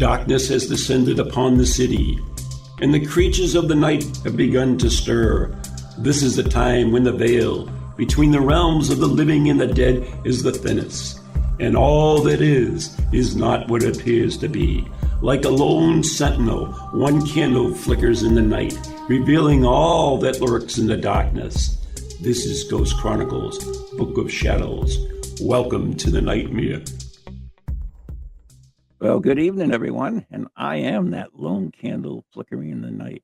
Darkness has descended upon the city, and the creatures of the night have begun to stir. This is the time when the veil between the realms of the living and the dead is the thinnest, and all that is not what it appears to be. Like a lone sentinel, one candle flickers in the night, revealing all that lurks in the darkness. This is Ghost Chronicles, Book of Shadows. Welcome to the nightmare. Well, good evening, everyone, and I am that lone candle flickering in the night.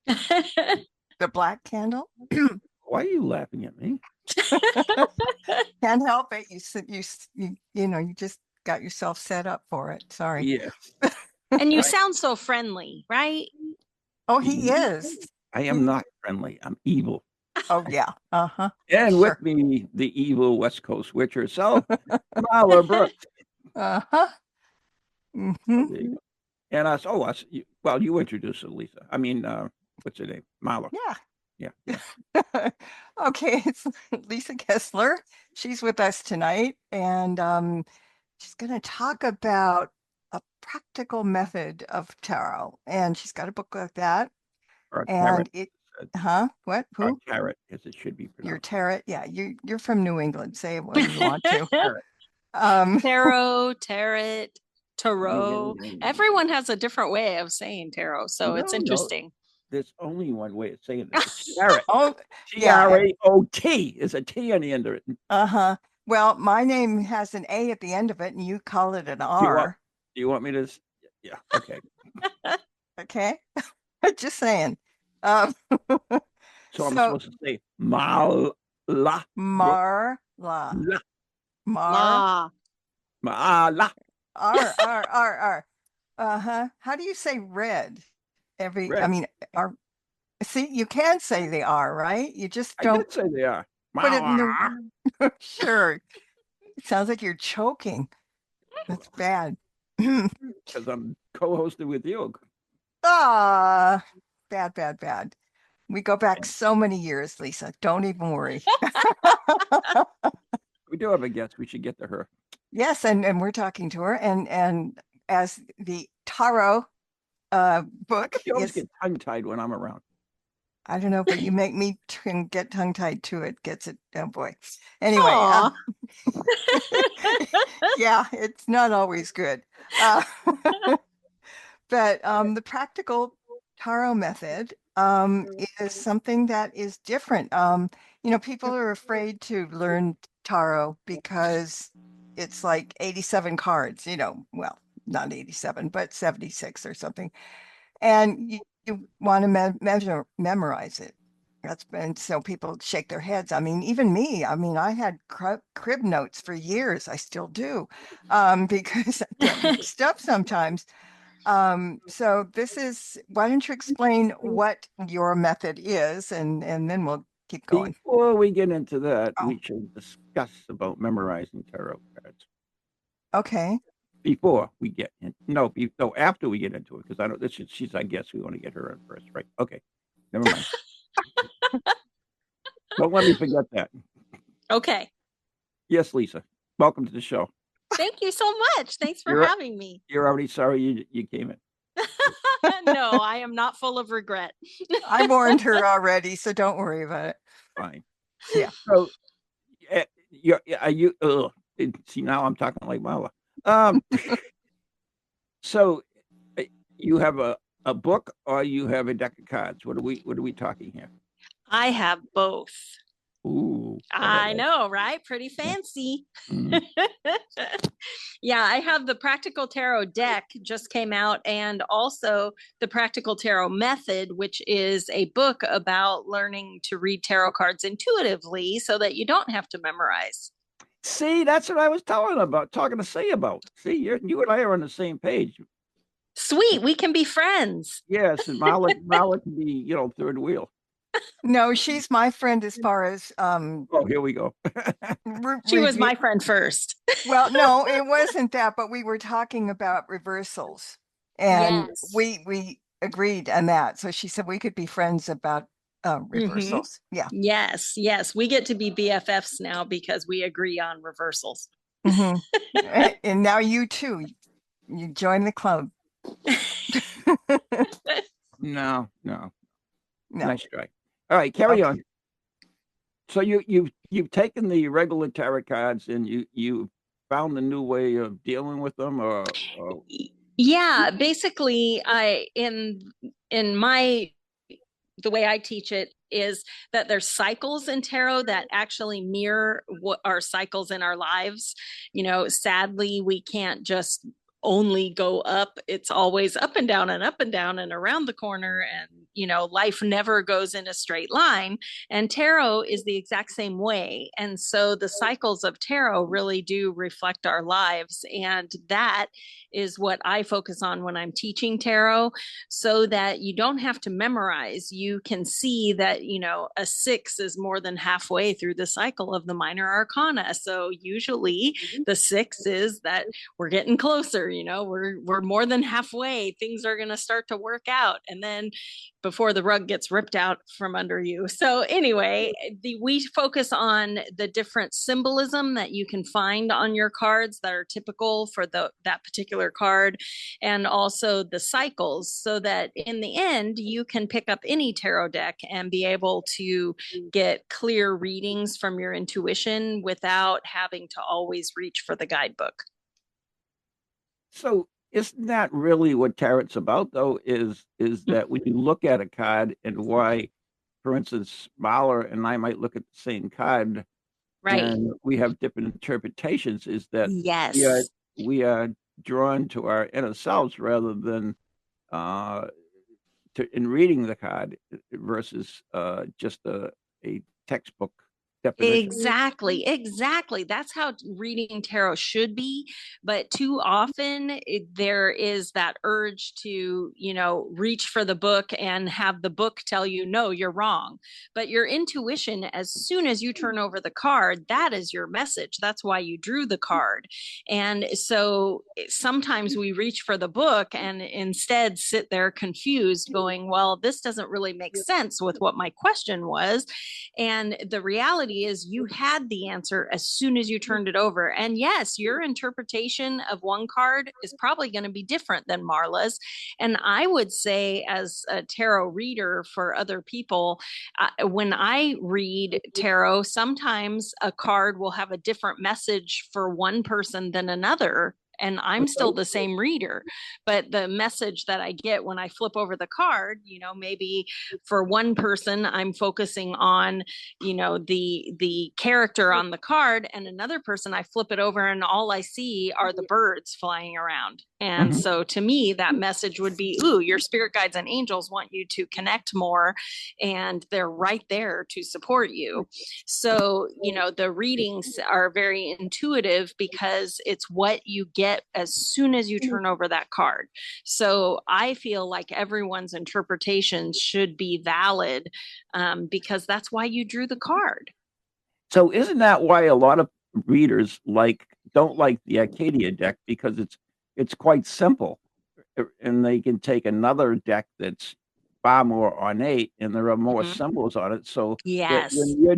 The black candle? Why are you laughing at me? Can't help it. You just got yourself set up for it. Sorry. Yes. And you sound so friendly, right? Oh, he is. I am not friendly. I'm evil. Oh, yeah. Uh-huh. And Sure. with me, the evil West Coast witch herself, Marla Brooks. Uh-huh. Mm-hmm. There you go. And you introduced her, Lisa. I mean, what's her name? Marla. Yeah. Okay, it's Lisa Kessler. She's with us tonight, and she's going to talk about a practical method of tarot. And she's got a book like that. Or a And carrot. What? Or Who? carrot, as it should be pronounced. Your tarot. Yeah, you're from New England. Say it when you want to. Tarot, tarot. Everyone has a different way of saying tarot, so it's interesting. There's only one way of saying it. It's carrot. Oh, Carrot is a T on the end of it. Uh-huh. Well, my name has an A at the end of it, and you call it an R. Do you want me to? Yeah. Okay. Okay. Just saying. So I'm supposed to say Marla. Marla. Marla. R. Uh-huh. How do you say red? Red. I mean, see, you can say the R, right? You just don't. I did say they are. Put it in the. Sure. It sounds like you're choking. That's bad. Because I'm co-hosted with you. Bad. We go back so many years, Lisa. Don't even worry. We do have a guest. We should get to her. Yes, and we're talking to her, and as the tarot book You always is, get tongue-tied when I'm around. I don't know, but you make me get tongue-tied to it. Gets it? Oh boy. Anyway, yeah, it's not always good. But the practical tarot method is something that is different. People are afraid to learn tarot because it's like 87 cards, well, not 87, but 76 or something. And you want to memorize it. So people shake their heads. I mean, even me, I had crib notes for years. I still do, because I get mixed up sometimes. So why don't you explain what your method is, and then we'll keep going. Before we get into that, we should discuss about memorizing tarot cards. Okay. Before we get in, after we get into it, because I know she's I guess we want to get her in first, right? Okay, never mind. Don't let me forget that. Okay. Yes, Lisa. Welcome to the show. Thank you so much. Thanks for having me. You're already sorry you came in. No, I am not full of regret. I warned her already, so don't worry about it. Fine. Yeah. So, see, now I'm talking like Marla. So, you have a book or you have a deck of cards? What are we talking here? I have both. Ooh. I know, right? Pretty fancy. Mm-hmm. Yeah, I have the Practical Tarot deck just came out, and also the Practical Tarot Method, which is a book about learning to read tarot cards intuitively so that you don't have to memorize. See, that's what I was talking to say about. See, you and I are on the same page. Sweet, we can be friends. Yes, and Marla can be, third wheel. No, she's my friend as far as Oh, here we go. She was my friend first. Well, no, it wasn't that, but we were talking about reversals, and we agreed on that. So she said we could be friends about reversals. Mm-hmm. Yeah. Yes, we get to be BFFs now because we agree on reversals. Mm-hmm. And now you too, you join the club. No. No. Nice try. All right, carry Okay. on. So you've taken the regular tarot cards and you found a new way of dealing with them, or Yeah, basically, I in my the way I teach it is that there's cycles in tarot that actually mirror what our cycles in our lives. Sadly, we can't just only go up. It's always up and down and up and down and around the corner. And, life never goes in a straight line. And tarot is the exact same way. And so the cycles of tarot really do reflect our lives. And that is what I focus on when I'm teaching tarot, so that you don't have to memorize. You can see that, a 6 is more than halfway through the cycle of the minor arcana. So usually the 6 is that we're getting closer, we're more than halfway. Things are going to start to work out. And then before the rug gets ripped out from under you. So anyway, we focus on the different symbolism that you can find on your cards that are typical for that particular card, and also the cycles, so that in the end you can pick up any tarot deck and be able to get clear readings from your intuition without having to always reach for the guidebook. so isn't that really what tarot's about, though? Is that when you look at a card and why, for instance, Mahler and I might look at the same card Right. and we have different interpretations, is that we are Yes. we are drawn to our inner selves rather than uh in reading the card versus just a textbook definition. Exactly. That's how reading tarot should be. But too often there is that urge to, reach for the book and have the book tell you, no, you're wrong. But your intuition, as soon as you turn over the card, that is your message. That's why you drew the card. And so sometimes we reach for the book and instead sit there confused, going, well, this doesn't really make sense with what my question was. And the reality is, you had the answer as soon as you turned it over. And yes, your interpretation of one card is probably going to be different than Marla's. And I would say, as a tarot reader for other people, when I read tarot, sometimes a card will have a different message for one person than another. And I'm still the same reader, but the message that I get when I flip over the card, maybe for one person, I'm focusing on, the character on the card, and another person, I flip it over and all I see are the birds flying around. And Mhm. so to me, that message would be, ooh, your spirit guides and angels want you to connect more, and they're right there to support you. So, the readings are very intuitive because it's what you get as soon as you turn over that card. So I feel like everyone's interpretation should be valid, because that's why you drew the card. So isn't that why a lot of readers don't like the Arcadia deck, because it's quite simple, and they can take another deck that's far more ornate and there are more Mhm. symbols on it. So that Yes. when you're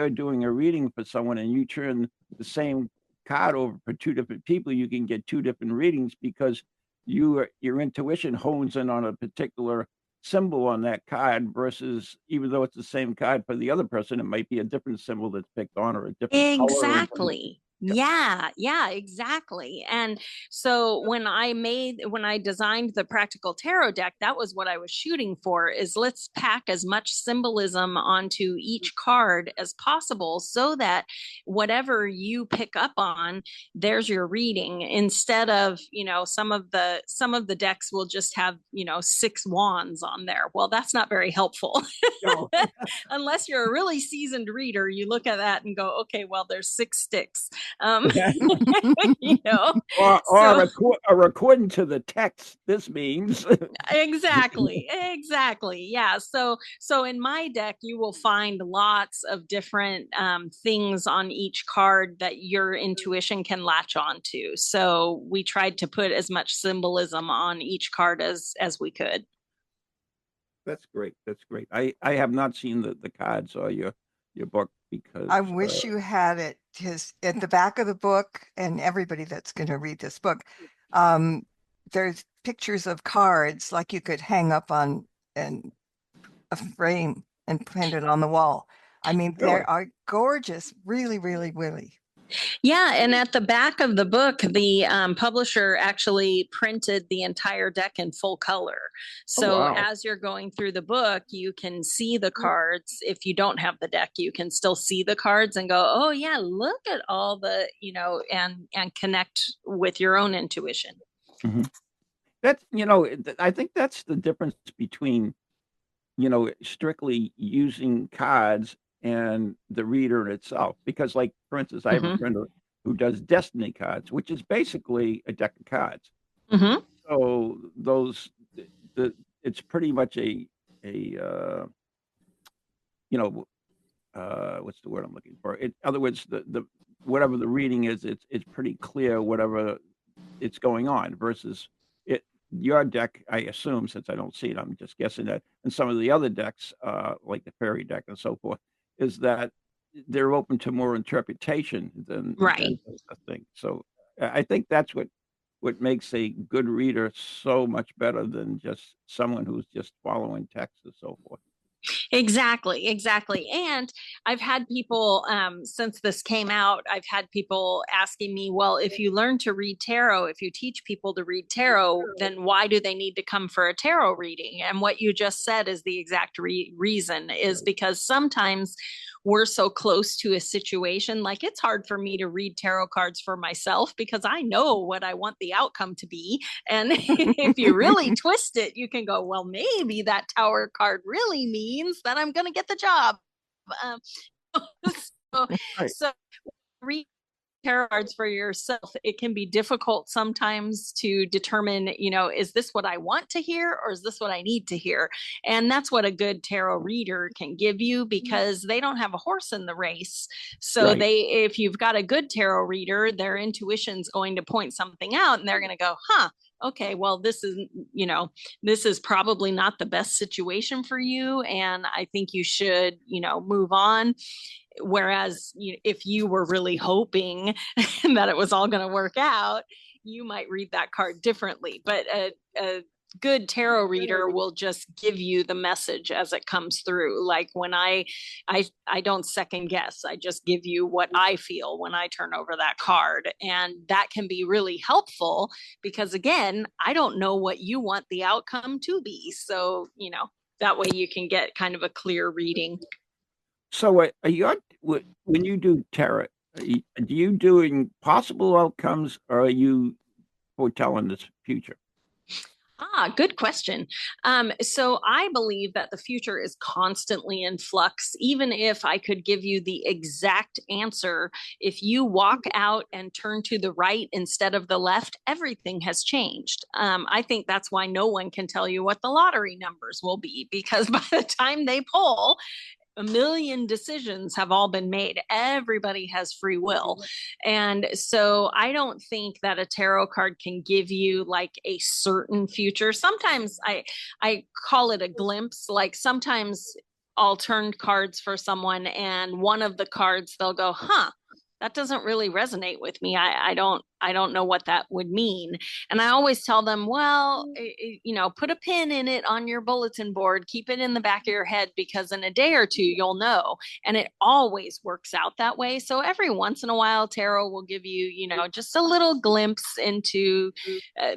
doing a reading for someone and you turn the same card over for two different people, you can get two different readings because your intuition hones in on a particular symbol on that card, versus even though it's the same card for the other person, it might be a different symbol that's picked on, or a different color. Exactly. Yeah, exactly. And so when I designed the Practical Tarot deck, that was what I was shooting for, is let's pack as much symbolism onto each card as possible, so that whatever you pick up on, there's your reading, instead of, some of the decks will just have, 6 wands on there. Well, that's not very helpful. No. Unless you're a really seasoned reader, you look at that and go, okay, well, there's 6 sticks. Um, you know, so Or according to the text, this means. exactly. Yeah. So in my deck, you will find lots of different things on each card that your intuition can latch on to. So we tried to put as much symbolism on each card as we could. That's great. That's great. I have not seen the cards or your book because I wish you had it, because at the back of the book, and everybody that's going to read this book, there's pictures of cards like you could hang up on a frame and pin it on the wall. I mean, they Really? are gorgeous, really, really, really. Yeah, and at the back of the book, the publisher actually printed the entire deck in full color. So wow. as you're going through the book, you can see the cards. If you don't have the deck, you can still see the cards and go, oh yeah, look at all the, and connect with your own intuition. Mm-hmm. That's, I think that's the difference between, strictly using cards and the reader itself. Because, like, for instance, I have a friend who does destiny cards, which is basically a deck of cards. Mm-hmm. So it's pretty much what's the word I'm looking for? In other words, the whatever the reading is, it's pretty clear whatever it's going on versus your deck, I assume, since I don't see it, I'm just guessing that, and some of the other decks, like the fairy deck and so forth, is that they're open to more interpretation than just a thing. So I think that's what makes a good reader so much better than just someone who's just following text and so forth. Exactly. And I've had people, since this came out, I've had people asking me, well, if you learn to read tarot, if you teach people to read tarot, then why do they need to come for a tarot reading? And what you just said is the exact reason, is because sometimes we're so close to a situation. Like, it's hard for me to read tarot cards for myself because I know what I want the outcome to be. And if you really twist it, you can go, well, maybe that Tower card really means that I'm going to get the job. So read tarot cards for yourself, it can be difficult sometimes to determine, is this what I want to hear or is this what I need to hear? And that's what a good tarot reader can give you, because they don't have a horse in the race. So if you've got a good tarot reader, their intuition's going to point something out and they're going to go, okay, well, this is probably not the best situation for you. And I think you should, move on. Whereas if you were really hoping that it was all going to work out, you might read that card differently. But a good tarot reader will just give you the message as it comes through. Like when I don't second guess. I just give you what I feel when I turn over that card. And that can be really helpful because, again, I don't know what you want the outcome to be. So, that way you can get kind of a clear reading. So when you do tarot, are you doing possible outcomes or are you foretelling the future? Good question. So I believe that the future is constantly in flux. Even if I could give you the exact answer, if you walk out and turn to the right instead of the left, everything has changed. I think that's why no one can tell you what the lottery numbers will be, because by the time they pull, a million decisions have all been made. Everybody has free will. And so I don't think that a tarot card can give you like a certain future. Sometimes I call it a glimpse. Like sometimes I'll turn cards for someone and one of the cards, they'll go, that doesn't really resonate with me. I don't know what that would mean. And I always tell them, well, put a pin in it on your bulletin board, keep it in the back of your head, because in a day or two, you'll know. And it always works out that way. So every once in a while, tarot will give you, just a little glimpse into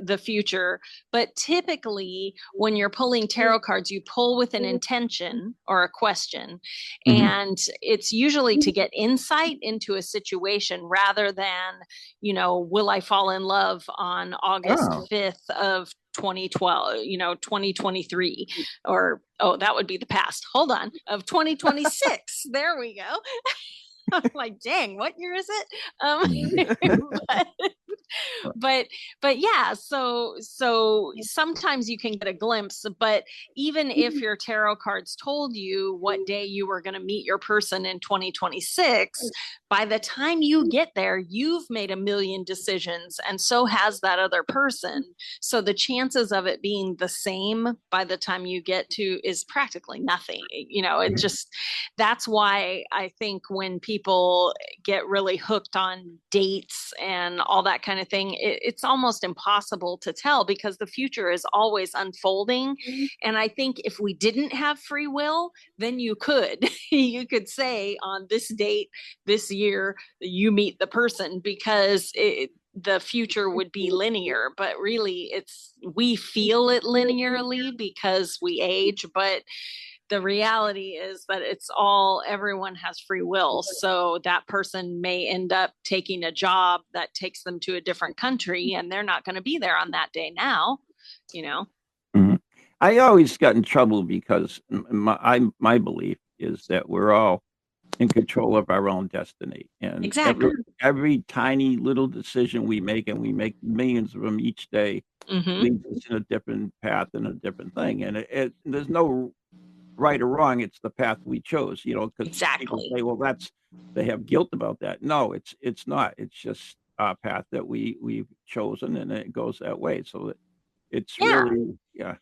the future. But typically when you're pulling tarot cards, you pull with an intention or a question. Mm-hmm. And it's usually to get insight into a situation rather than, will I fall in love on August 5th of 2012, 2023, or, that would be the past. Hold on, of 2026. There we go. I'm like, dang, what year is it? But yeah, so sometimes you can get a glimpse, but even if your tarot cards told you what day you were going to meet your person in 2026, by the time you get there, you've made a million decisions, and so has that other person. So the chances of it being the same by the time you get to is practically nothing. It just, that's why I think when people get really hooked on dates and all that kind kind of thing, it's almost impossible to tell because the future is always unfolding. And I think if we didn't have free will, then you could you could say on this date, this year, you meet the person, because the future would be linear. But really, we feel it linearly because we age, but the reality is that everyone has free will. So that person may end up taking a job that takes them to a different country, and they're not going to be there on that day now, you know? Mm-hmm. I always got in trouble because my belief is that we're all in control of our own destiny. And exactly. every tiny little decision we make, and we make millions of them each day, leads us in a different path and a different thing. And there's no right or wrong. It's the path we chose, because people say, well, they have guilt about that. No, it's not. It's just a path that we've chosen, and it goes that way. So it's really, yeah.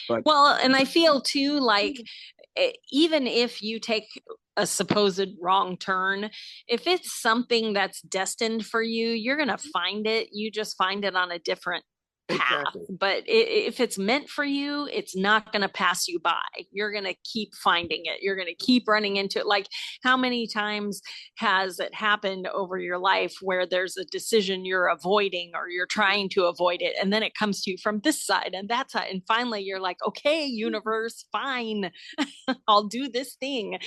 But well, and I feel too, like, even if you take a supposed wrong turn, if it's something that's destined for you, you're going to find it. You just find it on a different path. Exactly. But if it's meant for you, it's not going to pass you by. You're going to keep finding it. You're going to keep running into it. Like, how many times has it happened over your life where there's a decision you're avoiding, or you're trying to avoid it, and then it comes to you from this side and that side, and finally you're like, okay, universe, fine, I'll do this thing,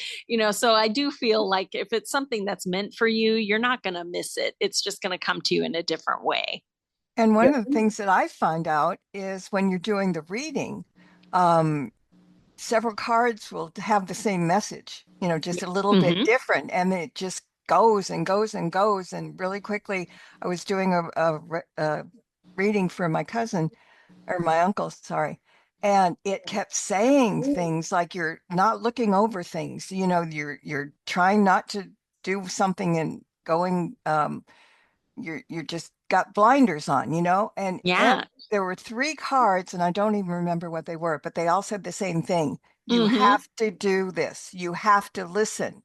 so I do feel like if it's something that's meant for you, you're not going to miss it. It's just going to come to you in a different way. And one of the things that I find out is when you're doing the reading, several cards will have the same message, just a little bit different. And it just goes and goes and goes. And really quickly, I was doing a reading for my cousin, or my uncle, sorry. And it kept saying things like, you're not looking over things, you're trying not to do something and going, you're just got blinders on, and there were 3 cards, and I don't even remember what they were, but they all said the same thing. You have to do this. You have to listen.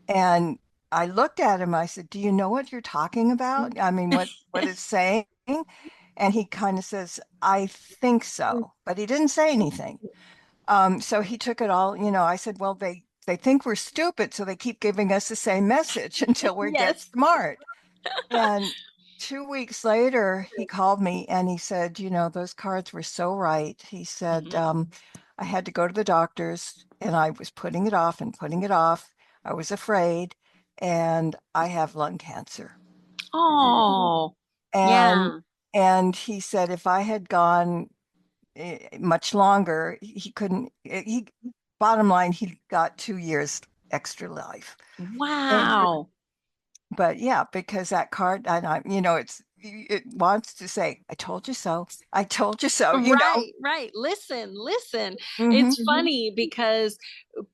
And I looked at him. I said, do you know what you're talking about? I mean, what it's saying? And he kind of says, I think so, but he didn't say anything. So he took it all, I said, well, they think we're stupid, so they keep giving us the same message until we get smart. And 2 weeks later, he called me and he said, those cards were so right. He said, I had to go to the doctors, and I was putting it off and putting it off. I was afraid, and I have lung cancer. Oh, And he said, if I had gone much longer, he couldn't, bottom line, he got 2 years extra life. Wow. But yeah, because that card, and it wants to say, I told you so. I told you so. Right. Listen. It's funny because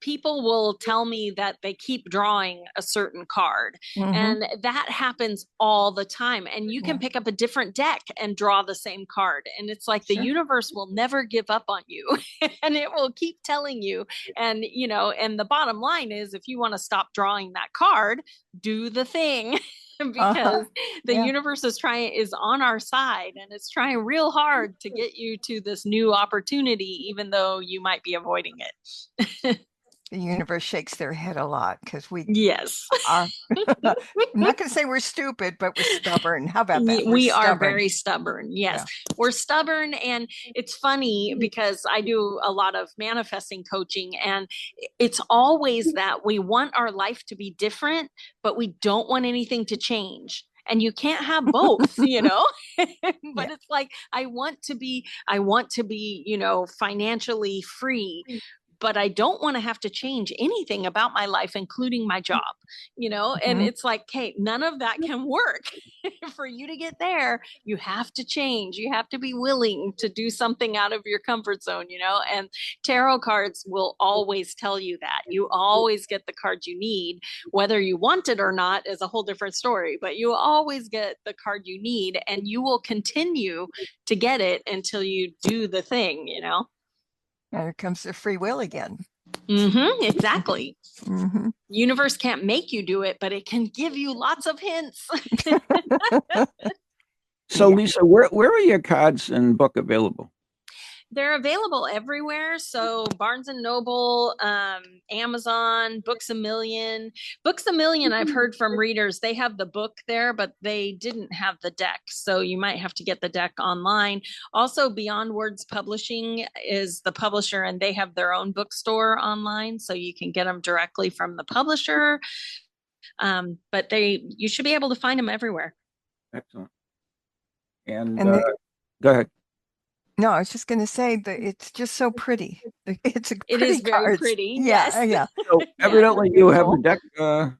people will tell me that they keep drawing a certain card, and that happens all the time. And you can pick up a different deck and draw the same card. And it's like the universe will never give up on you and it will keep telling you. And, and the bottom line is, if you want to stop drawing that card, do the thing. Because the universe is on our side, and it's trying real hard to get you to this new opportunity, even though you might be avoiding it. The universe shakes their head a lot because we are. I'm not going to say we're stupid, but we're stubborn. How about that? We are very stubborn. Yes, we're stubborn. And it's funny because I do a lot of manifesting coaching, and it's always that we want our life to be different, but we don't want anything to change. And you can't have both, but it's like, I want to be, financially free, but I don't want to have to change anything about my life, including my job, and it's like, hey, none of that can work. For you to get there, you have to change. You have to be willing to do something out of your comfort zone, and tarot cards will always tell you that. You always get the card you need. Whether you want it or not is a whole different story, but you always get the card you need, and you will continue to get it until you do the thing, And here comes the free will again. Exactly. Universe can't make you do it, but it can give you lots of hints. So, Yeah. Lisa, where are your cards and book available? They're available everywhere. So Barnes and Noble, Amazon, Books a Million. Books a Million, I've heard from readers, they have the book there, but they didn't have the deck. So you might have to get the deck online. Also, Beyond Words Publishing is the publisher, and they have their own bookstore online. So you can get them directly from the publisher. But you should be able to find them everywhere. Excellent. And, And go ahead. no, I was just going to say that it's just so pretty. It's a It pretty is very cards. pretty. Yeah, Yes. yeah. So evidently you have the beautiful. deck,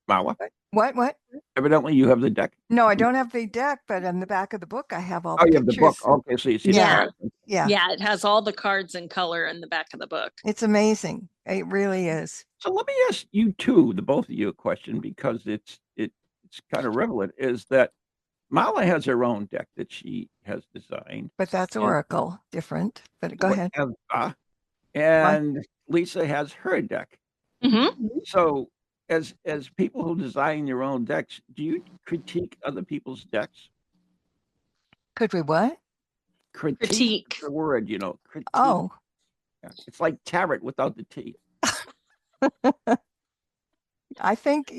Marla. What? Evidently you have the deck. No, I don't have the deck, but on the back of the book, I have all Oh, the you have the book. pictures. Okay, so you see Yeah. the cards. Yeah. Yeah, it has all the cards in color in the back of the book. It's amazing. It really is. So let me ask you two, the both of you, a question, because it's kind of relevant. Is that Marla has her own deck that she has designed, But that's and Oracle, different. But go ahead. whatever, and Lisa has her deck. Mm-hmm. So, as people who design your own decks, do you critique other people's decks? Could we what? Critique. The word, critique. Oh, Yeah. It's like tarot without the T. I think,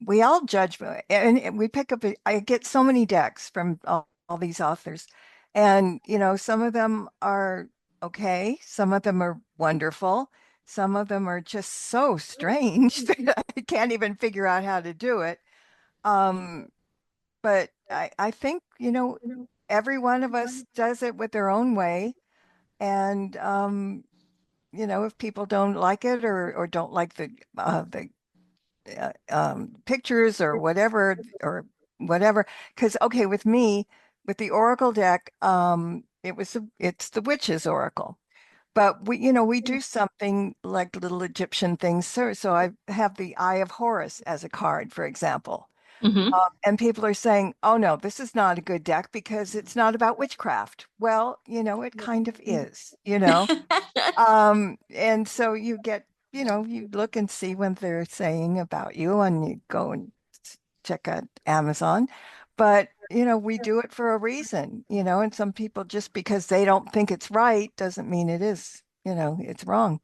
we all judge, and we pick up, I get so many decks from all these authors, and, some of them are okay. Some of them are wonderful. Some of them are just so strange that I can't even figure out how to do it. But I think, every one of us does it with their own way. And, if people don't like it or don't like the pictures or whatever, because okay, with me, with the Oracle deck, it's the Witch's Oracle. But we do something like little Egyptian things. So I have the Eye of Horus as a card, for example. Mm-hmm. And people are saying, oh no, this is not a good deck because it's not about witchcraft. Well, it kind of is, and so you get, you look and see what they're saying about you, and you go and check out Amazon. But, we do it for a reason, and some people, just because they don't think it's right doesn't mean it is, it's wrong.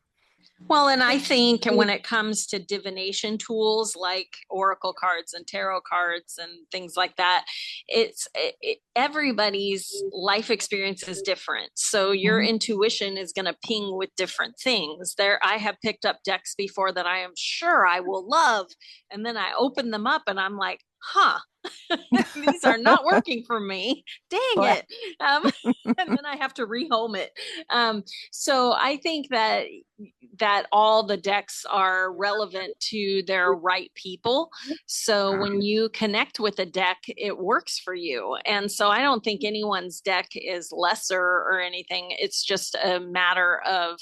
Well, and I think when it comes to divination tools like oracle cards and tarot cards and things like that, everybody's life experience is different. So your intuition is going to ping with different things. I have picked up decks before that I am sure I will love, and then I open them up and I'm like, huh. These are not working for me. Dang it. And then I have to rehome it. So I think that all the decks are relevant to their right people. So when you connect with a deck, it works for you. And so I don't think anyone's deck is lesser or anything. It's just a matter of,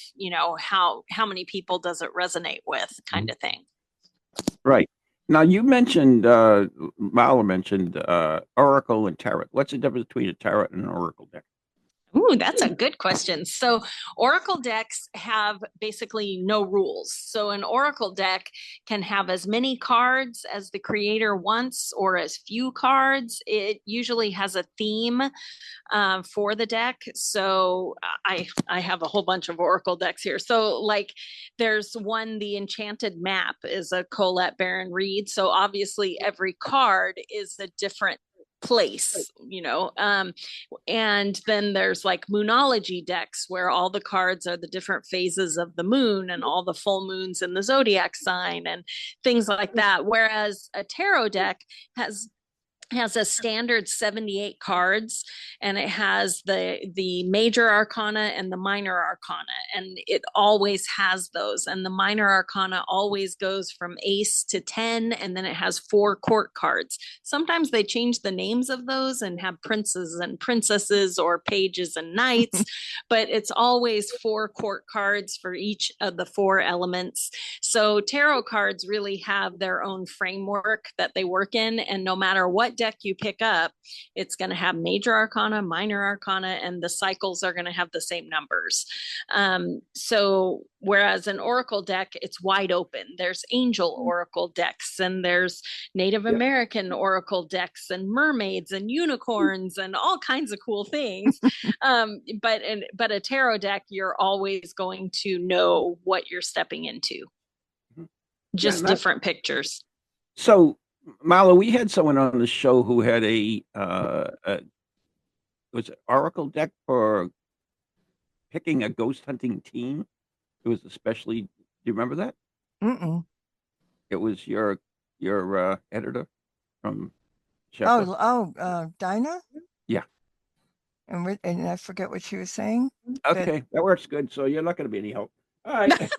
how many people does it resonate with, kind of thing. Right. Now, you mentioned, Marla mentioned Oracle and Tarot. What's the difference between a Tarot and an Oracle deck? Ooh, that's a good question. So Oracle decks have basically no rules. So an Oracle deck can have as many cards as the creator wants or as few cards. It usually has a theme for the deck. So I have a whole bunch of Oracle decks here. So like there's one, the Enchanted Map is a Colette Baron Reed. So obviously every card is a different place, and then there's like moonology decks where all the cards are the different phases of the moon and all the full moons in the zodiac sign and things like that, whereas a tarot deck has a standard 78 cards, and it has the major arcana and the minor arcana, and it always has those. And the minor arcana always goes from ace to 10, and then it has 4 court cards. Sometimes they change the names of those and have princes and princesses or pages and knights, but it's always 4 court cards for each of the 4 elements. So tarot cards really have their own framework that they work in, and no matter what what deck you pick up, it's going to have major arcana, minor arcana, and the cycles are going to have the same numbers. So whereas an oracle deck, it's wide open. There's angel oracle decks, and there's Native American oracle decks, and mermaids and unicorns and all kinds of cool things. But a tarot deck, you're always going to know what you're stepping into. Just different pictures. So, Marla, we had someone on the show who had was it oracle deck for picking a ghost hunting team. It was especially. Do you remember that? Mm-mm. It was your editor from Sheffield. Dinah? Yeah. And I forget what she was saying. Okay, that works good. So you're not going to be any help. All right.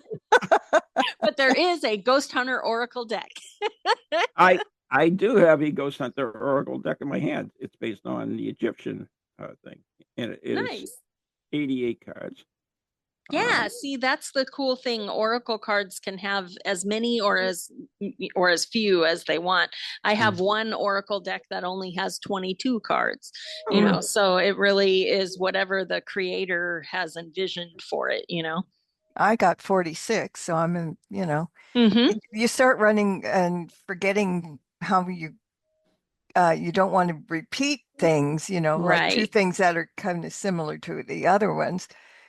But there is a ghost hunter oracle deck. I do have a ghost hunter oracle deck in my hand. It's based on the Egyptian thing, and it is Nice. 88 cards. Yeah, see, that's the cool thing. Oracle cards can have as many or as few as they want. I have one oracle deck that only has 22 cards, you know, so it really is whatever the creator has envisioned for it, you know. I got 46, so I'm in, you start running and forgetting how you don't want to repeat things, like two things that are kind of similar to the other ones.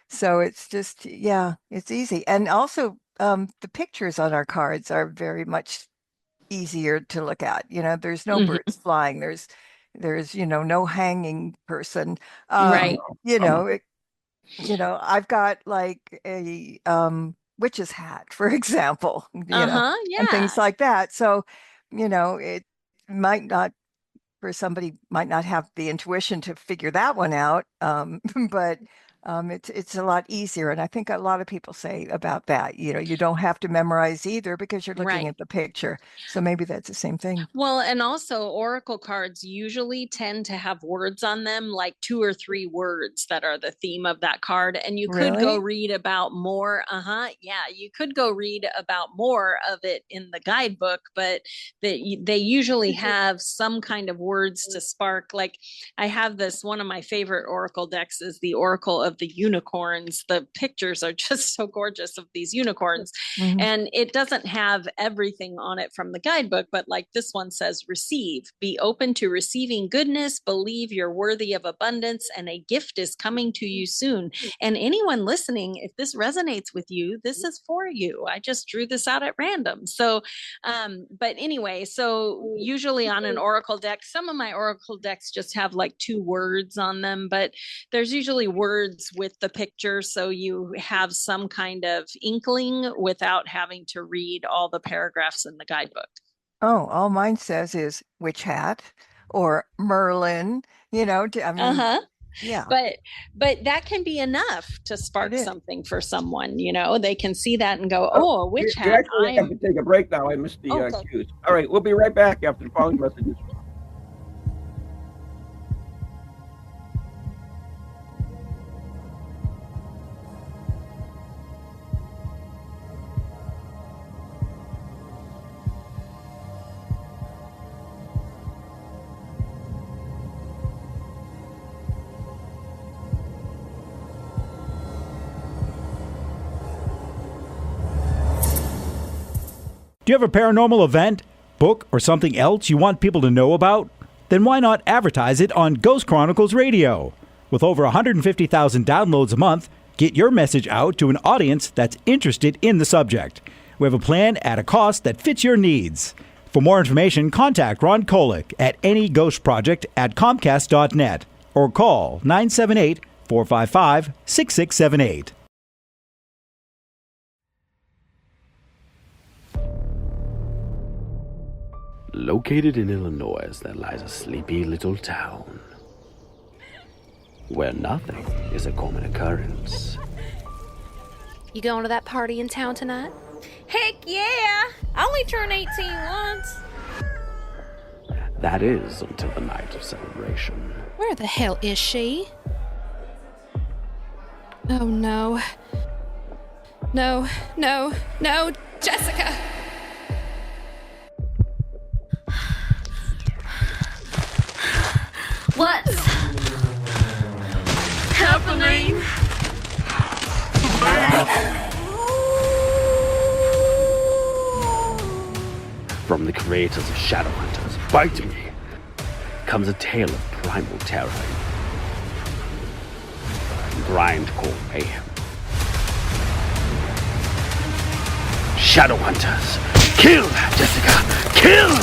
So it's just, it's easy. And also the pictures on our cards are very much easier to look at. There's no birds flying. There's no hanging person. Right. I've got like a witch's hat, for example, and things like that. So, it might not, for somebody might not have the intuition to figure that one out. But it's a lot easier. And I think a lot of people say about that, you don't have to memorize either because you're looking at the picture. So maybe that's the same thing. Well, and also oracle cards usually tend to have words on them, like 2 or 3 words that are the theme of that card. And you could go read about more. Yeah, you could go read about more of it in the guidebook, but they usually have some kind of words to spark. Like I have one of my favorite oracle decks is the Oracle of the Unicorns. The pictures are just so gorgeous of these unicorns. And it doesn't have everything on it from the guidebook, but like this one says, receive, be open to receiving goodness, believe you're worthy of abundance, and a gift is coming to you soon. And anyone listening, if this resonates with you, this is for you. I just drew this out at random. So, but anyway, so usually on an oracle deck, some of my oracle decks just have like 2 words on them, but there's usually words with the picture, so you have some kind of inkling without having to read all the paragraphs in the guidebook. Oh, all mine says is witch hat or Merlin, yeah. But that can be enough to spark something for someone, they can see that and go, oh, a witch hat. I have to take a break now. I missed the cues. All right, we'll be right back after the following messages. Do you have a paranormal event, book, or something else you want people to know about? Then why not advertise it on Ghost Chronicles Radio? With over 150,000 downloads a month, get your message out to an audience that's interested in the subject. We have a plan at a cost that fits your needs. For more information, contact Ron Kolick at anyghostproject@comcast.net or call 978-455-6678. Located in Illinois, there lies a sleepy little town where nothing is a common occurrence. You going to that party in town tonight? Heck yeah! I only turned 18 once. That is until the night of celebration. Where the hell is she? Oh no. No, Jessica! From the creators of Shadowhunters, Bite Me, comes a tale of primal terror and grindcore mayhem. Shadowhunters, kill, Jessica, kill!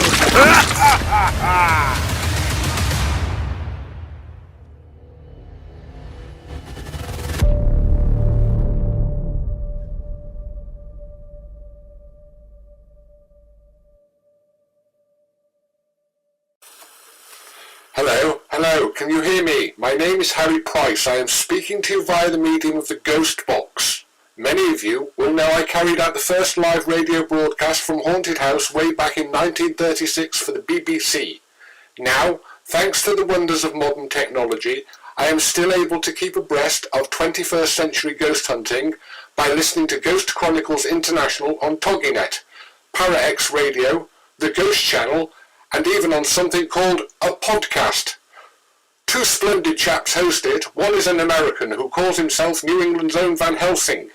Hello, can you hear me? My name is Harry Price. I am speaking to you via the medium of the Ghost Box. Many of you will know I carried out the first live radio broadcast from Haunted House way back in 1936 for the BBC. Now, thanks to the wonders of modern technology, I am still able to keep abreast of 21st century ghost hunting by listening to Ghost Chronicles International on TogiNet, ParaX Radio, the Ghost Channel, and even on something called a podcast. Two splendid chaps host it. One is an American who calls himself New England's own Van Helsing,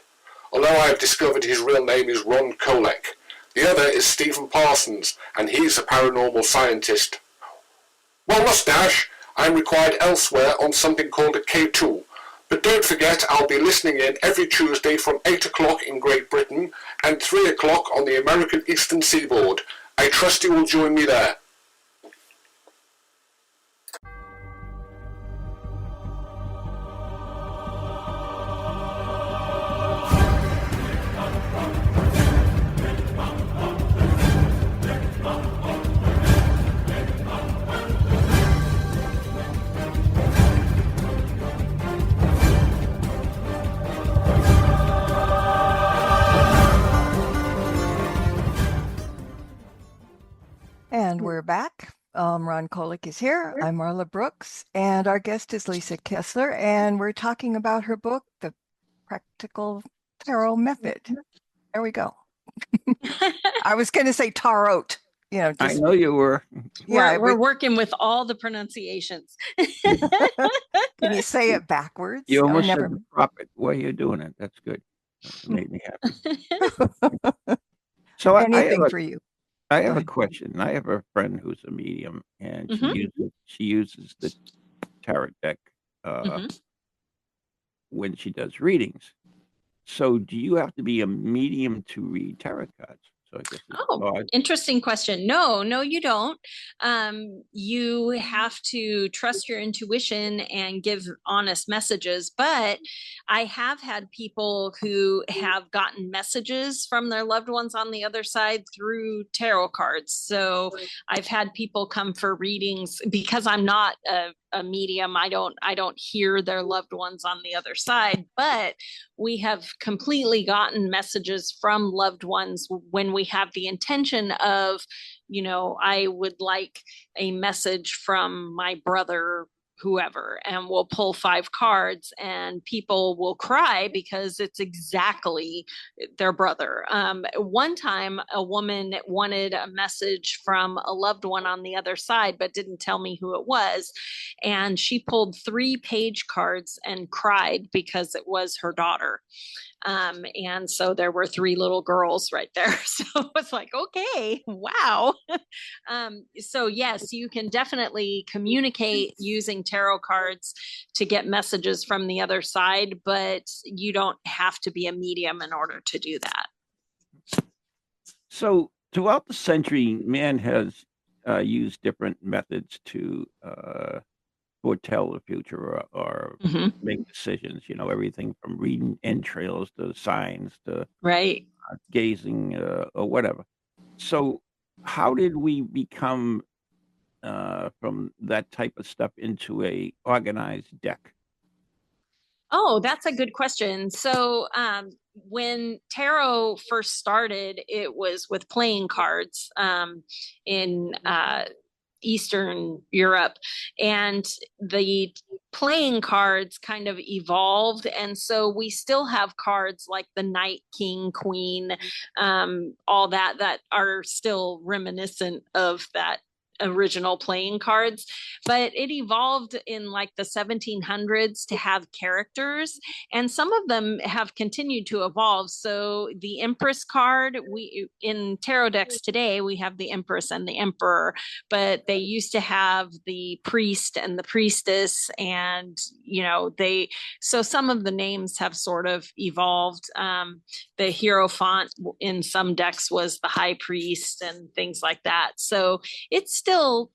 although I have discovered his real name is Ron Kolek. The other is Stephen Parsons, and he's a paranormal scientist. Well, mustache, I'm required elsewhere on something called a K2. But don't forget, I'll be listening in every Tuesday from 8 o'clock in Great Britain and 3 o'clock on the American Eastern Seaboard. I trust you will join me there. And we're back. Ron Kolek is here. I'm Marla Brooks, and our guest is Lisa Kessler, and we're talking about her book, The Practical Tarot Method. There we go. I was going to say tarot. I know you were. Yeah, we're working with all the pronunciations. Can you say it backwards? You almost never. said drop it while you're doing it. That's good. That made me happy. So Anything for you. I have a question. I have a friend who's a medium, and she uses the tarot deck when she does readings. So, do you have to be a medium to read tarot cards? So I guess interesting question. No, you don't. You have to trust your intuition and give honest messages. But I have had people who have gotten messages from their loved ones on the other side through tarot cards. So I've had people come for readings because I'm not a medium. I don't hear their loved ones on the other side, but we have completely gotten messages from loved ones when we have the intention of, I would like a message from my brother, whoever, and we'll pull 5 cards and people will cry because it's exactly their brother. One time a woman wanted a message from a loved one on the other side, but didn't tell me who it was. And she pulled 3 page cards and cried because it was her daughter. And so there were 3 little girls right there. So it's like, okay, wow. So yes, you can definitely communicate using tarot cards to get messages from the other side, but you don't have to be a medium in order to do that. So throughout the century, man has used different methods to foretell the future or make decisions, everything from reading entrails to signs to gazing or whatever. So how did we become from that type of stuff into a organized deck? Oh, that's a good question. So when tarot first started, it was with playing cards in Eastern Europe, and the playing cards kind of evolved, and so we still have cards like the Knight, King, Queen, all that are still reminiscent of that original playing cards, but it evolved in like the 1700s to have characters, and some of them have continued to evolve. So the Empress card, we in tarot decks today, we have the Empress and the Emperor, but they used to have the priest and the priestess, and so some of the names have sort of evolved. The Hierophant in some decks was the high priest and things like that. So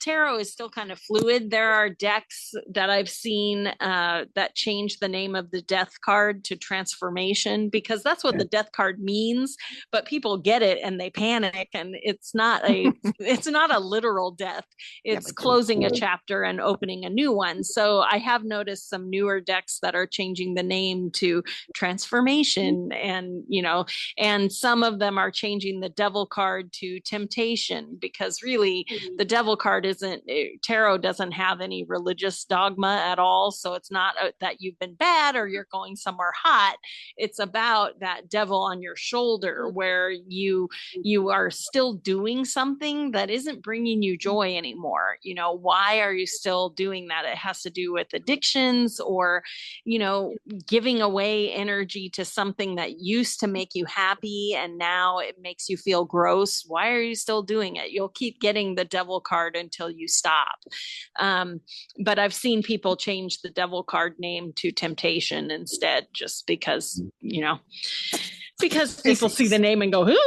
tarot is still kind of fluid. There are decks that I've seen that change the name of the death card to transformation, because that's what the death card means, but people get it and they panic, and it's not a literal death. It's closing a chapter and opening a new one. So I have noticed some newer decks that are changing the name to transformation, and some of them are changing the devil card to temptation, because really the devil card tarot doesn't have any religious dogma at all. So it's not that you've been bad or you're going somewhere hot. It's about that devil on your shoulder, where you are still doing something that isn't bringing you joy anymore. Why are you still doing that? It has to do with addictions, or giving away energy to something that used to make you happy and now it makes you feel gross. Why are you still doing it? You'll keep getting the devil card until you stop. But I've seen people change the devil card name to temptation instead, just because people see the name and go, who?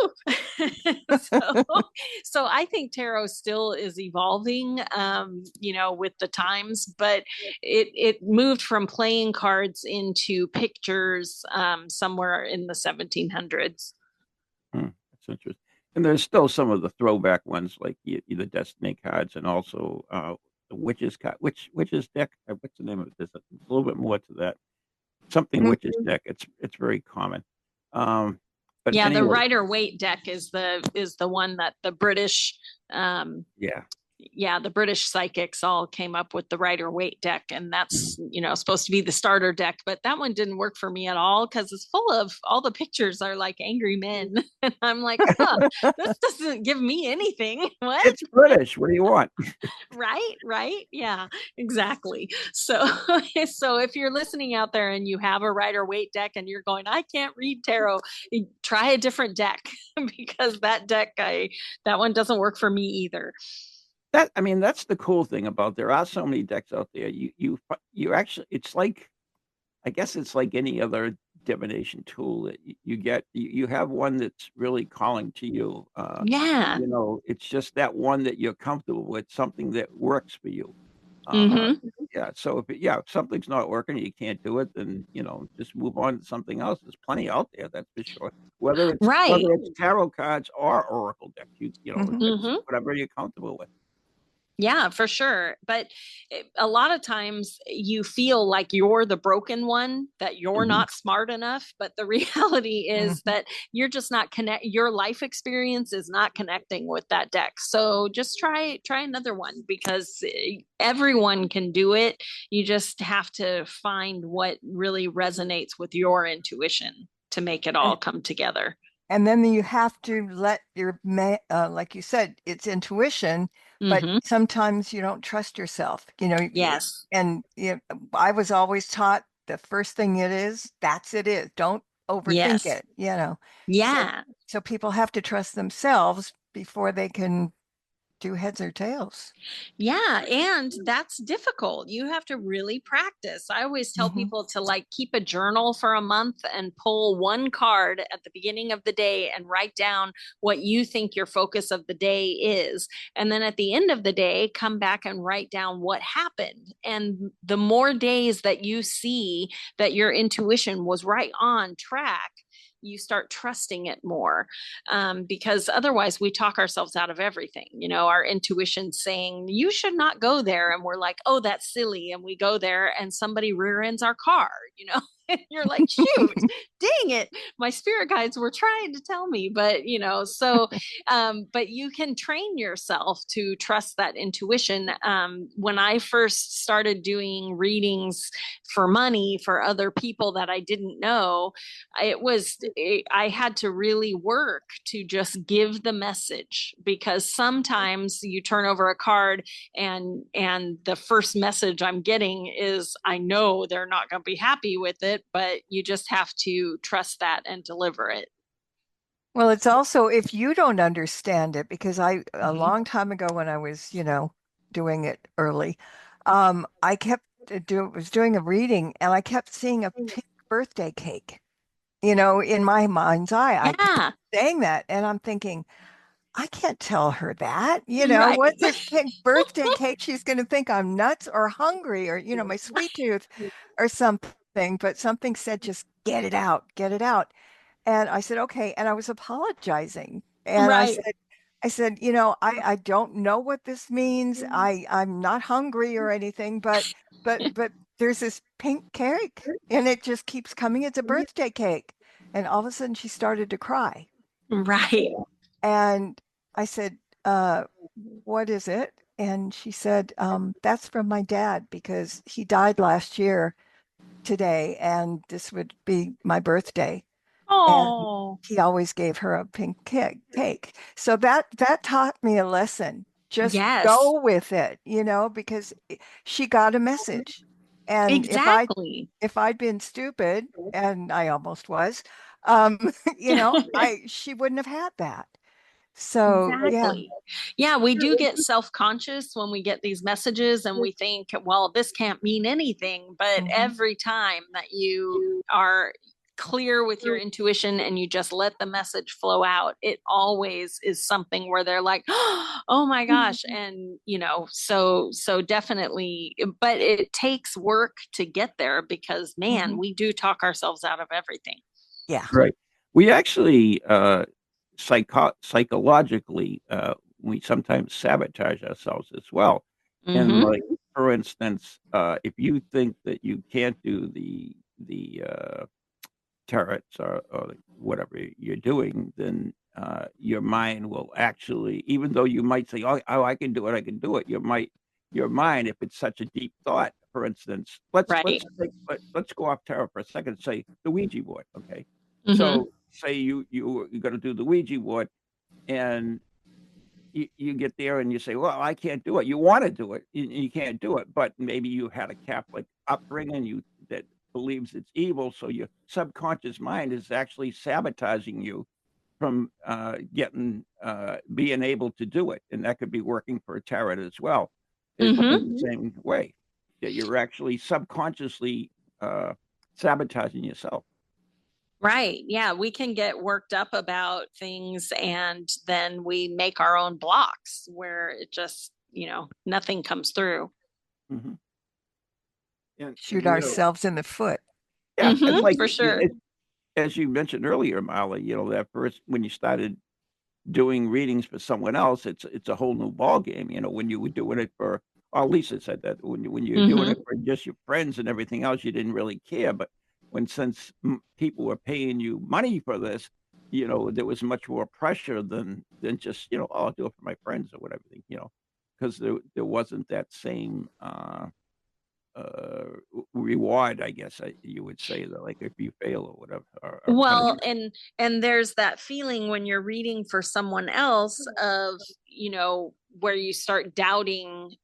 So I think tarot still is evolving, with the times, but it moved from playing cards into pictures somewhere in the 1700s. That's interesting. And there's still some of the throwback ones, like the Destiny cards, and also the Witches card. Witches deck. What's the name of it? There's a little bit more to that. Something Witches deck. It's very common. But yeah, anyway. the Rider-Waite deck is the one that the British the British psychics all came up with, the Rider-Waite deck, and that's supposed to be the starter deck, but that one didn't work for me at all, because it's full of, all the pictures are like angry men, and I'm like, this doesn't give me anything. What? It's British. What do you want? Right. Yeah, exactly. So if you're listening out there and you have a Rider-Waite deck and you're going, I can't read tarot, try a different deck, because that one doesn't work for me either. That's the cool thing about, there are so many decks out there. You actually, it's like, I guess it's like any other divination tool that you get. You have one that's really calling to you. It's just that one that you're comfortable with, something that works for you. Yeah. So if something's not working, you can't do it, then just move on to something else. There's plenty out there, that's for sure. Whether it's tarot cards or oracle decks, whatever you're comfortable with. Yeah, for sure. But a lot of times you feel like you're the broken one, that you're not smart enough. But the reality is that you're just not your life experience is not connecting with that deck. So just try another one, because everyone can do it. You just have to find what really resonates with your intuition to make it all come together. And then you have to let your, like you said, it's intuition, but sometimes you don't trust yourself, Yes. And I was always taught the first thing that's it is. Don't overthink it, Yeah. So people have to trust themselves before they can do heads or tails. Yeah, and that's difficult. You have to really practice. I always tell people to keep a journal for a month and pull one card at the beginning of the day and write down what you think your focus of the day is. And then at the end of the day, come back and write down what happened. And the more days that you see that your intuition was right on track, you start trusting it more, because otherwise we talk ourselves out of everything. Our intuition saying you should not go there, and we're like, oh, that's silly, and we go there and somebody rear ends our car. You're like, shoot, dang it. My spirit guides were trying to tell me, but so, but you can train yourself to trust that intuition. When I first started doing readings for money for other people that I didn't know, I had to really work to just give the message, because sometimes you turn over a card and the first message I'm getting is, I know they're not going to be happy with it, but you just have to trust that and deliver it. Well, it's also if you don't understand it, because a long time ago when I was, doing it early, I kept was doing a reading and I kept seeing a pink birthday cake, in my mind's eye. I kept Yeah. saying that and I'm thinking, I can't tell her that, Right. what's this pink birthday cake? She's going to think I'm nuts or hungry or, my sweet tooth or something. But something said, just get it out, get it out. And I said, okay. And I was apologizing. And Right. I said, I don't know what this means. I'm not hungry or anything, but there's this pink cake and it just keeps coming. It's a birthday cake. And all of a sudden she started to cry. Right. And I said, what is it? And she said, that's from my dad because he died last year today, and this would be my birthday. And Oh, he always gave her a pink cake. So that taught me a lesson. Just yes, go with it, because she got a message. And exactly. if I'd been stupid, and I almost was, she wouldn't have had that. So yeah. Exactly. Yeah, we do get self-conscious when we get these messages and we think, well, this can't mean anything. But Mhm. every time that you are clear with your intuition and you just let the message flow out, it always is something where they're like, oh my gosh. And so definitely, but it takes work to get there because man, Mhm. we do talk ourselves out of everything. Yeah. Right. We actually, psychologically, we sometimes sabotage ourselves as well. And Mm-hmm. like, for instance, if you think that you can't do the tarots or whatever you're doing, then your mind will actually, even though you might say, "Oh, I can do it, I can do it," your mind, if it's such a deep thought, for instance, Right. let's go off tarot for a second. Say the Ouija board, okay? Mm-hmm. So say you're going to do the Ouija board, and you get there and you say, "Well, I can't do it." You want to do it, you can't do it, but maybe you had a Catholic upbringing, you that believes it's evil, so your subconscious mind is actually sabotaging you from being able to do it, and that could be working for a tarot as well, Mm-hmm. in the same way that you're actually subconsciously uh, sabotaging yourself. Right. Yeah. We can get worked up about things and then we make our own blocks where it just, nothing comes through. hmm And Shoot ourselves in the foot. yeah, and Mm-hmm. like For sure. as you mentioned earlier, Molly, that first when you started doing readings for someone else, it's a whole new ball game. When you were doing it for, or Lisa said that when you're doing Mm-hmm. it for just your friends and everything else, you didn't really care. But since people were paying you money for this, there was much more pressure than just oh, I'll do it for my friends or whatever, because there wasn't that same reward, I guess you would say, that like if you fail or whatever, or Well, punishment. and there's that feeling when you're reading for someone else of, where you start doubting,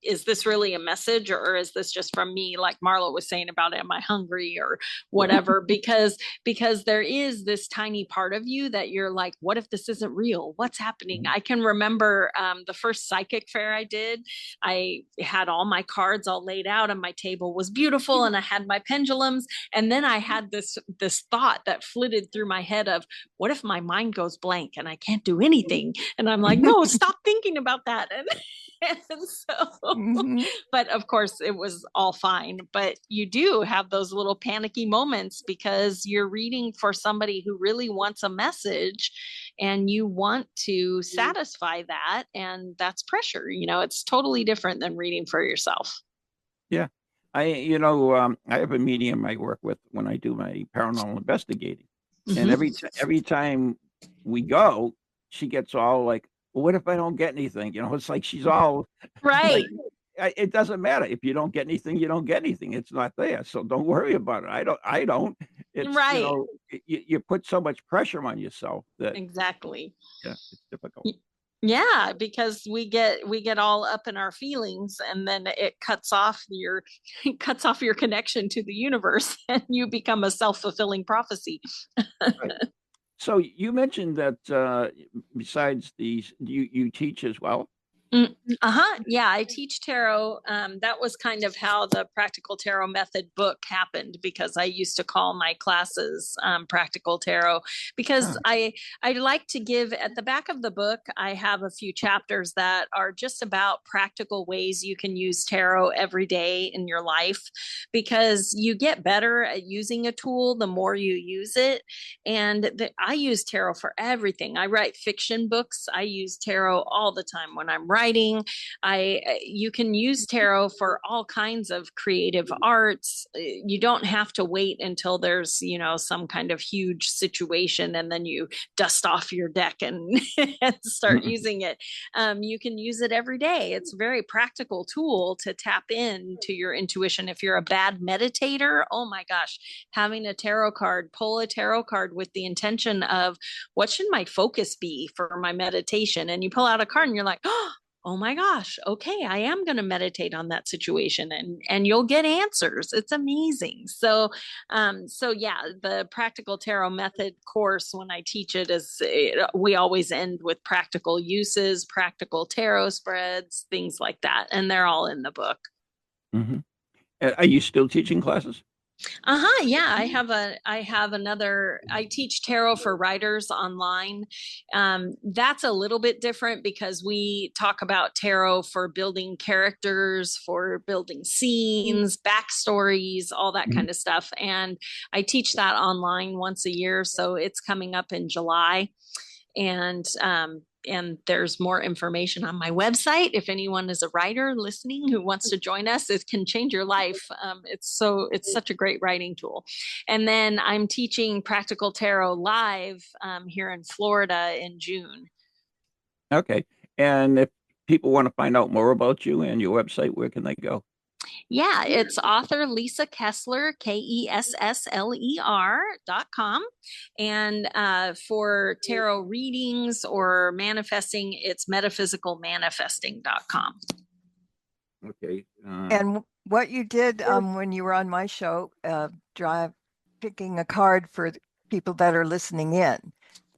is this really a message or is this just from me? Like Marla was saying about, am I hungry or Yeah. whatever? Because there is this tiny part of you that you're like, what if this isn't real? What's happening? I can remember the first psychic fair I did. I had all my cards all laid out and my table was beautiful and I had my pendulums. And then I had this thought that flitted through my head of, what if my mind goes blank and I can't do anything? And I'm like, no, stop thinking about that. And so, Mhm. but of course it was all fine. But you do have those little panicky moments because you're reading for somebody who really wants a message and you want to satisfy that. And that's pressure. It's totally different than reading for yourself. Yeah. I have a medium I work with when I do my paranormal investigating, and every time we go, she gets all like, well, "What if I don't get anything?" It's like she's all Right. like, it doesn't matter if you don't get anything, you don't get anything. It's not there, so don't worry about it. I don't. It's Right. you put so much pressure on yourself that Exactly. it's difficult. Yeah, because we get all up in our feelings, and then it cuts off your connection to the universe, and you become a self-fulfilling prophecy. Right. So you mentioned that besides these, you teach as well. Yeah, I teach tarot. That was kind of how the Practical Tarot Method book happened, because I used to call my classes Practical Tarot, because I like to give, at the back of the book, I have a few chapters that are just about practical ways you can use tarot every day in your life, because you get better at using a tool the more you use it. And I use tarot for everything. I write fiction books. I use tarot all the time when I'm writing. You can use tarot for all kinds of creative arts. You don't have to wait until there's, some kind of huge situation and then you dust off your deck and, and start using it. You can use it every day. It's a very practical tool to tap into your intuition. If you're a bad meditator, oh my gosh, having a tarot card, pull a tarot card with the intention of, what should my focus be for my meditation? And you pull out a card and you're like, oh my gosh, okay, I am going to meditate on that situation, and you'll get answers. It's amazing. So yeah, the Practical Tarot Method course, when I teach it, we always end with practical uses, practical tarot spreads, things like that. And they're all in the book. Mm-hmm. Are you still teaching classes? Yeah, I have another. I teach tarot for writers online. That's a little bit different, because we talk about tarot for building characters, for building scenes, backstories, all that kind of stuff. And I teach that online once a year. So it's coming up in July. And there's more information on my website. If anyone is a writer listening who wants to join us, it can change your life. It's such a great writing tool. And then I'm teaching Practical Tarot live here in Florida in June. Okay. And if people want to find out more about you and your website, where can they go? Yeah, it's author Lisa Kessler, KESSLER.com. And for tarot readings or manifesting, it's metaphysicalmanifesting.com. Okay. And what you did when you were on my show, picking a card for people that are listening in.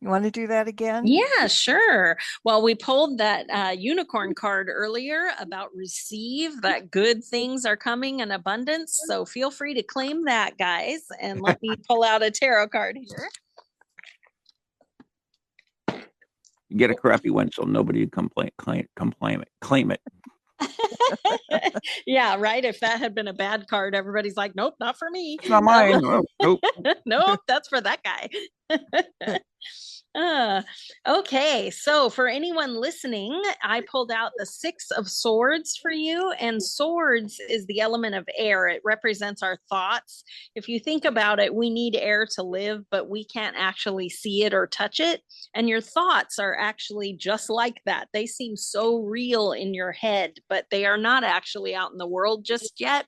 You want to do that again? Yeah, sure. Well, we pulled that unicorn card earlier about receive, that good things are coming in abundance. So feel free to claim that, guys. And let me pull out a tarot card here. You get a crappy one, so nobody can claim it. Yeah, right. If that had been a bad card, everybody's like, nope, not for me. It's not mine. Nope. Nope, that's for that guy. Okay, so for anyone listening, I pulled out the 6 of Swords for you, and swords is the element of air. It represents our thoughts. If you think about it, we need air to live, but we can't actually see it or touch it. And your thoughts are actually just like that. They seem so real in your head, but they are not actually out in the world just yet.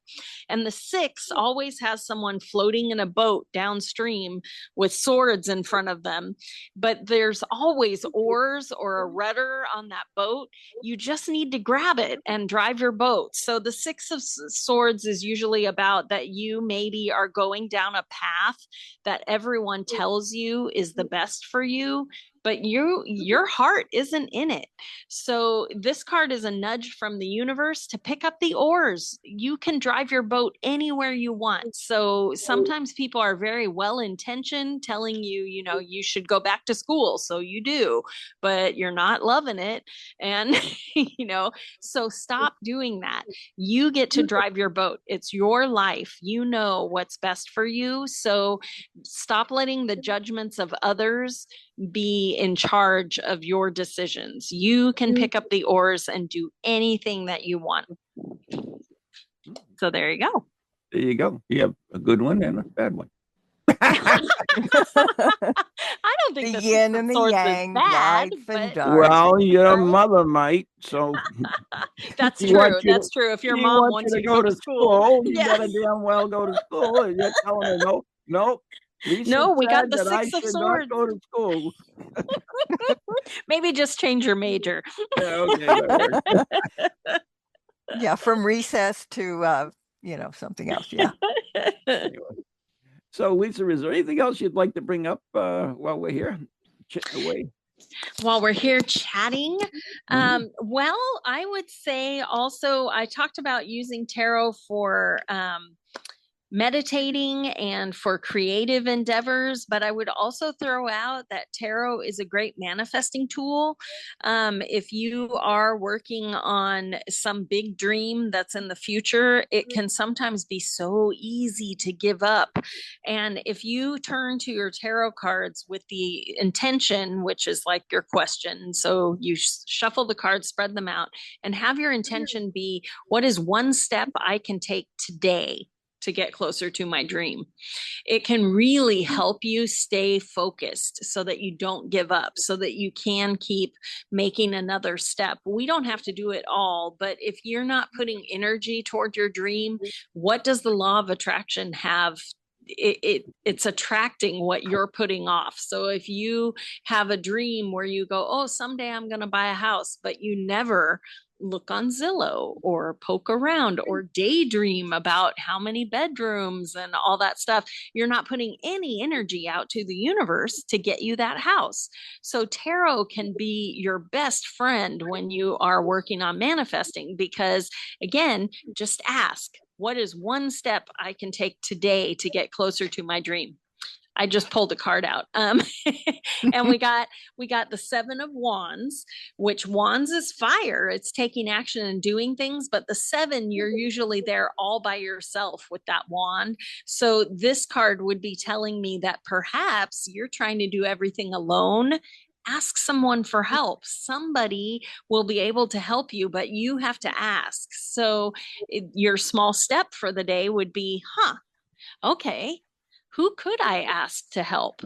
And the 6 always has someone floating in a boat downstream with swords in front of them, but there's always oars or a rudder on that boat. You just need to grab it and drive your boat. So the 6 of Swords is usually about that you maybe are going down a path that everyone tells you is the best for you, but your heart isn't in it. So this card is a nudge from the universe to pick up the oars. You can drive your boat anywhere you want. So sometimes people are very well-intentioned, telling you, you should go back to school. So you do, but you're not loving it. And, so stop doing that. You get to drive your boat. It's your life. You know what's best for you. So stop letting the judgments of others be in charge of your decisions. You can pick up the oars and do anything that you want. So there you go. There you go. You have a good one and a bad one. I don't think The the yin Six of and the Swords is yang, bad, life and but dark. Well, your mother might, so that's she true. wants you to, That's true. If your she mom wants wants you you to to go go to to school, school. You yeah. better damn well go to school. And you're telling her, no, no. Lisa No, we got said the that I Six of should not Swords. go to school. Maybe just change your major. Yeah, okay, that works. Yeah, from recess to something else. Yeah. Anyway. So, Lisa, is there anything else you'd like to bring up while we're here chitting away? While we're here chatting, well, I would say also I talked about using tarot for meditating and for creative endeavors, but I would also throw out that tarot is a great manifesting tool. If you are working on some big dream that's in the future, it can sometimes be so easy to give up. And if you turn to your tarot cards with the intention, which is like your question, so you shuffle the cards, spread them out, and have your intention be, what is one step I can take today to get closer to my dream? It can really help you stay focused so that you don't give up, so that you can keep making another step. We don't have to do it all, but if you're not putting energy toward your dream, what does the law of attraction have? It's attracting what you're putting off. So if you have a dream where you go, oh, someday I'm going to buy a house, but you never look on Zillow or poke around or daydream about how many bedrooms and all that stuff, you're not putting any energy out to the universe to get you that house. So tarot can be your best friend when you are working on manifesting, because again, just ask, what is one step I can take today to get closer to my dream? I just pulled a card out. And we got the Seven of Wands, which wands is fire. It's taking action and doing things, but the seven, you're usually there all by yourself with that wand. So this card would be telling me that perhaps you're trying to do everything alone. Ask someone for help. Somebody will be able to help you, but you have to ask. So your small step for the day would be, okay, who could I ask to help?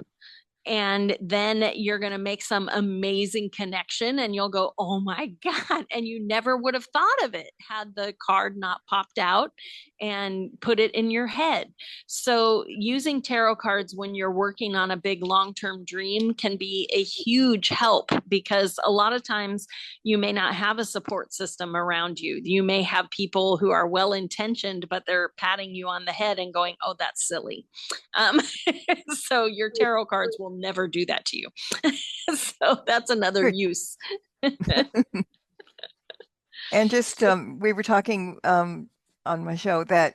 And then you're going to make some amazing connection and you'll go, oh my God. And you never would have thought of it had the card not popped out and put it in your head. So using tarot cards when you're working on a big long-term dream can be a huge help, because a lot of times you may not have a support system around you. You may have people who are well-intentioned, but they're patting you on the head and going, oh, that's silly. So your tarot cards will never do that to you. So that's another use. And just we were talking on my show that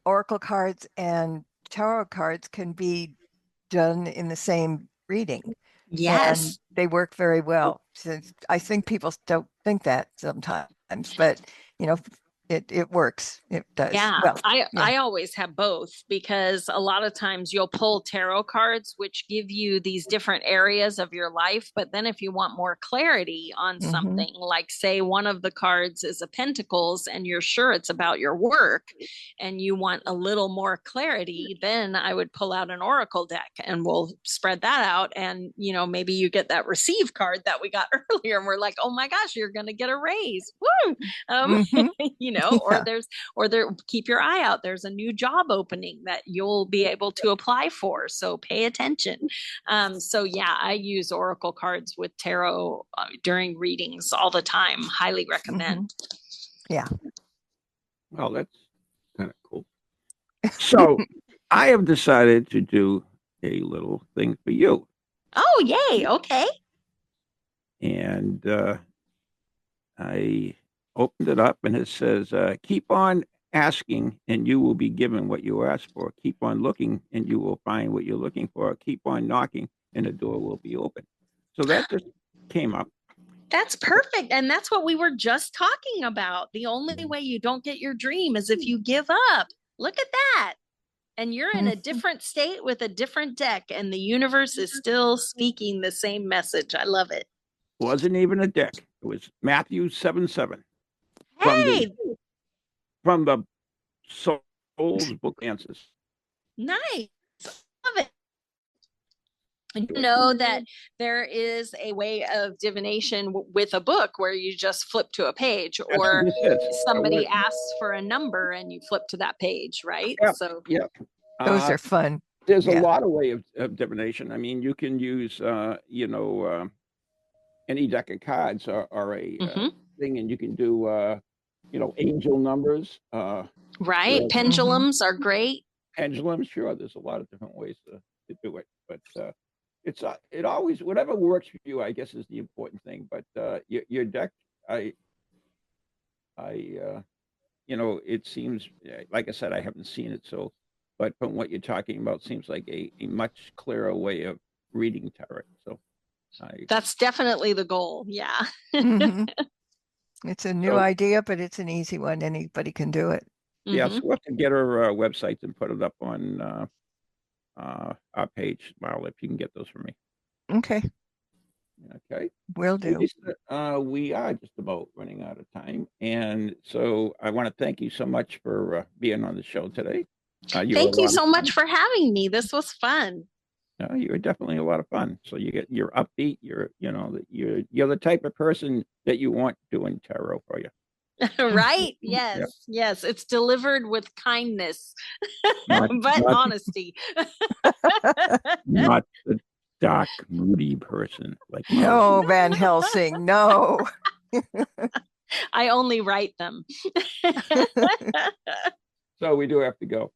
oracle cards and tarot cards can be done in the same reading. Yes. And they work very well. So I think people don't think that sometimes, but it works. It does. Yeah, Well, I always have both, because a lot of times you'll pull tarot cards, which give you these different areas of your life. But then if you want more clarity on something, like say one of the cards is a Pentacles and you're sure it's about your work and you want a little more clarity, then I would pull out an Oracle deck and we'll spread that out. And, maybe you get that Receive card that we got earlier and we're like, oh my gosh, you're going to get a raise. Woo! Or there, keep your eye out. There's a new job opening that you'll be able to apply for. So pay attention. So yeah, I use Oracle cards with tarot during readings all the time. Highly recommend. Yeah. Well, that's kind of cool. So I have decided to do a little thing for you. Oh, yay. Okay. And I opened it up and it says, keep on asking and you will be given what you ask for. Keep on looking and you will find what you're looking for. Keep on knocking and the door will be open. So that just came up. That's perfect. And that's what we were just talking about. The only way you don't get your dream is if you give up. Look at that. And you're in a different state with a different deck, and the universe is still speaking the same message. I love it. Wasn't even a deck. It was Matthew 7:7. Hey, From the soul old book answers. Nice. Love it. You know that there is a way of divination with a book where you just flip to a page, or somebody asks for a number and you flip to that page, right? Yeah. So yeah. Those are fun. There's a Yeah. lot of way of divination. I mean, you can use, any deck of cards or a thing, and you can do, angel numbers. right. Sure. Pendulums are great. Pendulums, sure. There's a lot of different ways to do it, but it always, whatever works for you, I guess, is the important thing. But your deck, it seems, like I said, I haven't seen it, so, but from what you're talking about, seems like a much clearer way of reading tarot. So That's definitely the goal. Yeah. Mhm. It's a new idea, but it's an easy one. Anybody can do it. Yeah, so we'll have to get our websites and put it up on our page, Marla, if you can get those for me. Okay, Okay. will do. Lisa, we are just about running out of time, and so I want to thank you so much for being on the show today. Thank you so much for having me. This was fun. No, you're definitely a lot of fun. So you're upbeat. You're the type of person that you want doing tarot for you. Right? Yes. Yes. It's delivered with kindness, Not- but not- honesty. Not the dark, moody person like No, Van Helsing, no. I only write them. So we do have to go.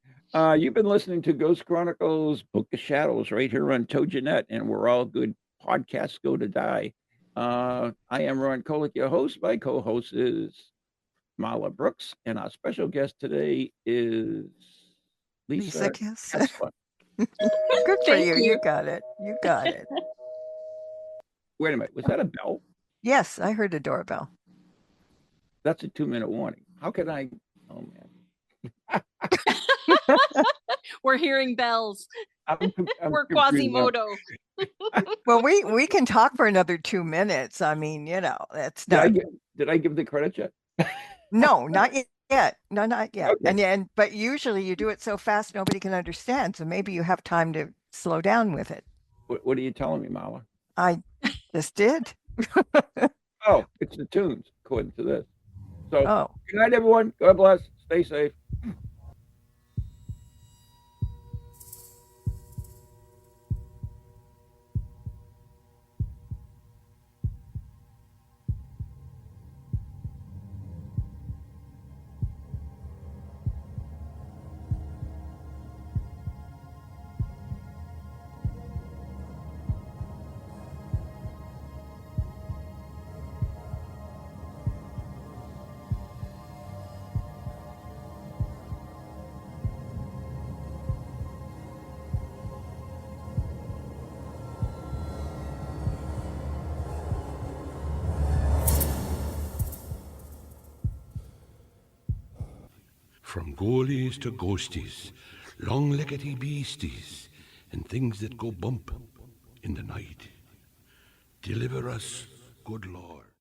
You've been listening to Ghost Chronicles Book of Shadows right here on TogiNet, and we're all good podcasts go to die. I am Ron Kolick, your host. My co-host is Marla Brooks, and our special guest today is Lisa Kessler. Kessler. Good for Thank you. you. You got it. You got it. Wait a minute, was that a bell? Yes, I heard a doorbell. That's a 2-minute warning. How could I? Oh man. We're hearing bells. I'm We're confused now. Quasimodo. Well, we can talk for another 2 minutes. I mean, that's Did not. did I give the credit yet? No, not yet. No, not yet. Okay. But usually you do it so fast nobody can understand. So maybe you have time to slow down with it. What are you telling me, Marla? I just did. Oh, it's the tunes, according to this. So, Oh. Good night, everyone. God bless. Stay safe. From ghoulies to ghosties, long-leggedy beasties, and things that go bump in the night. Deliver us, good Lord.